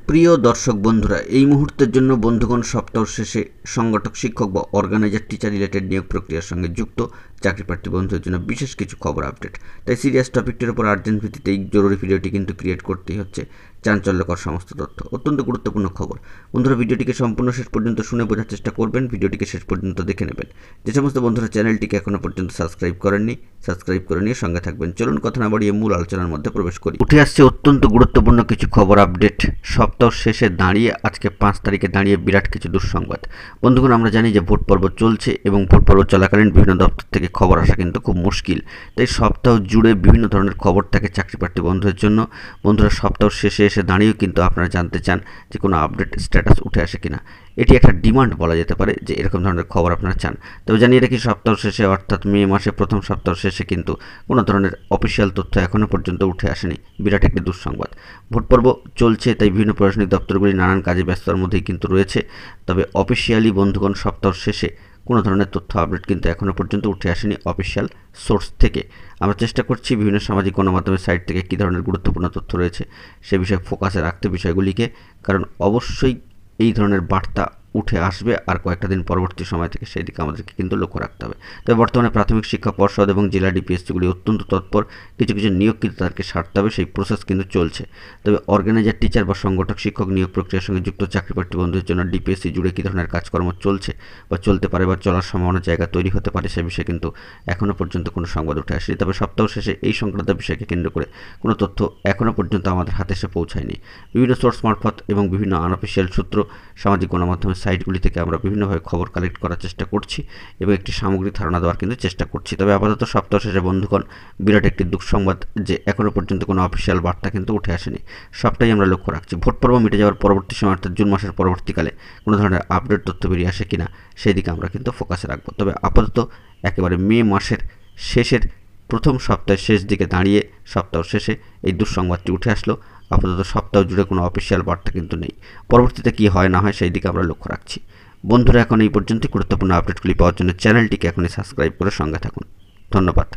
প্রিয় দর্শক বন্ধুরা, এই মুহূর্তের জন্য বন্ধুগণ সপ্তাহ শেষে সংগঠক শিক্ষক বা অর্গানাইজার টিচার রিলেটেড নিয়োগ প্রক্রিয়ার সঙ্গে যুক্ত চাকরি প্রার্থী বন্ধুদের জন্য বিশেষ কিছু খবর আপডেট। তাই সিরিয়াস টপিকটির উপর আর্জেন্ট ভিত্তিতে এই জরুরি ভিডিওটি কিন্তু ক্রিয়েট করতেই হচ্ছে। চাঞ্চল্যকর সমস্ত তথ্য, অত্যন্ত গুরুত্বপূর্ণ খবর। বন্ধুরা, ভিডিওটিকে সম্পূর্ণ শেষ পর্যন্ত শুনে বোঝার চেষ্টা করবেন, ভিডিওটিকে শেষ পর্যন্ত দেখে নেবেন। যে সমস্ত বন্ধুরা চ্যানেলটিকে এখনও পর্যন্ত সাবস্ক্রাইব করেননি, সাবস্ক্রাইব করে নিয়ে সঙ্গে থাকবেন। চলুন কথা না বাড়িয়ে মূল আলোচনার মধ্যে প্রবেশ করি। উঠে আসছে অত্যন্ত গুরুত্বপূর্ণ কিছু খবর আপডেট। সপ্তাহ শেষে দাঁড়িয়ে আজকে 5 তারিখে দাঁড়িয়ে বিরাট কিছু দুঃসংবাদ। বন্ধুগণ, আমরা জানি যে ভোট পর্ব চলছে এবং ভোট পর্ব চলাকালীন বিভিন্ন দপ্তর থেকে খবর আসা কিন্তু খুব মুশকিল। তাই সপ্তাহ জুড়ে বিভিন্ন ধরনের খবর থাকে চাকরি প্রার্থী বন্ধুদের জন্য। বন্ধুরা, সপ্তাহ শেষে এসে দাঁড়িয়েও কিন্তু আপনারা জানতে চান যে কোনো আপডেট স্ট্যাটাস উঠে আসে কিনা। এটি একটা ডিমান্ড বলা যেতে পারে যে এরকম ধরনের খবর আপনারা চান। তবে জানিয়ে রাখি, সপ্তাহ শেষে অর্থাৎ মে মাসে প্রথম সপ্তাহ শেষে কিন্তু কোনো ধরনের অফিসিয়াল তথ্য এখনও পর্যন্ত উঠে আসেনি। বিরাট একটি দুঃসংবাদ। ভোট পর্ব চলছে, তাই বিভিন্ন প্রশাসনিক দপ্তরগুলি নানান কাজে ব্যস্ততার মধ্যেই কিন্তু রয়েছে। তবে অফিসিয়ালি বন্ধুগণ সপ্তাহ শেষে কোনো ধরনের তথ্য আপডেট কিন্তু এখনও পর্যন্ত উঠে আসেনি অফিসিয়াল সোর্স থেকে। আমরা চেষ্টা করছি বিভিন্ন সামাজিক গণমাধ্যমের সাইট থেকে কী ধরনের গুরুত্বপূর্ণ তথ্য রয়েছে সে বিষয়ে ফোকাসে রাখতে বিষয়গুলিকে, কারণ অবশ্যই এই ধরনের বার্তা উঠে আসবে আর কয়েকটা দিন পরবর্তী সময় থেকে সেই দিকে আমাদেরকে কিন্তু লক্ষ্য রাখতে হবে। তবে বর্তমানে প্রাথমিক শিক্ষা পর্ষদ এবং জেলা ডিপিএসসিগুলি অত্যন্ত তৎপর, কিছু কিছু নিয়োগ কিন্তু তাদেরকে সারতে হবে, সেই প্রসেস কিন্তু চলছে। তবে অর্গানাইজার টিচার বা সংগঠক শিক্ষক নিয়োগ প্রক্রিয়ার সঙ্গে যুক্ত চাকরি প্রার্থী বন্ধুদের জন্য ডিপিএসসি জুড়ে কী ধরনের কাজকর্ম চলছে বা চলতে পারে বা চলার সম্ভাবনার জায়গা তৈরি হতে পারে সে বিষয়ে কিন্তু এখনও পর্যন্ত কোনো সংবাদ উঠে আসেনি। তবে সপ্তাহ শেষে এই সংক্রান্ত বিষয়কে কেন্দ্র করে কোনো তথ্য এখনও পর্যন্ত আমাদের হাতে এসে পৌঁছায়নি। বিভিন্ন সোর্স মারফত এবং বিভিন্ন আনঅফিসিয়াল সূত্র, সামাজিক গণমাধ্যমের সাইটগুলি থেকে আমরা বিভিন্নভাবে খবর কালেক্ট করার চেষ্টা করছি এবং একটি সামগ্রিক ধারণা দেওয়ার কিন্তু চেষ্টা করছি। তবে আপাতত সপ্তাহ শেষে বন্ধুগণ বিরাট একটি দুঃসংবাদ যে এখনও পর্যন্ত কোনো অফিসিয়াল বার্তা কিন্তু উঠে আসেনি। সবটাই আমরা লক্ষ্য রাখছি। ভোট পর্ব মিটে যাওয়ার পরবর্তী সময় অর্থাৎ জুন মাসের পরবর্তীকালে কোনো ধরনের আপডেট তথ্য বেরিয়ে আসে কিনা সেই দিকে আমরা কিন্তু ফোকাসে রাখবো। তবে আপাতত একেবারে মে মাসের শেষের প্রথম সপ্তাহের শেষ দিকে দাঁড়িয়ে সপ্তাহ শেষে এই দুঃসংবাদটি উঠে আসলো। আপাতত সপ্তাহ জুড়ে কোনো অফিসিয়াল বার্তা কিন্তু নেই। পরবর্তীতে কী হয় না হয় সেই দিকে আমরা লক্ষ্য রাখছি। বন্ধুরা, এখন এই পর্যন্ত গুরুত্বপূর্ণ আপডেটগুলি পাওয়ার জন্য চ্যানেলটিকে এখনই সাবস্ক্রাইব করে সঙ্গে থাকুন। ধন্যবাদ।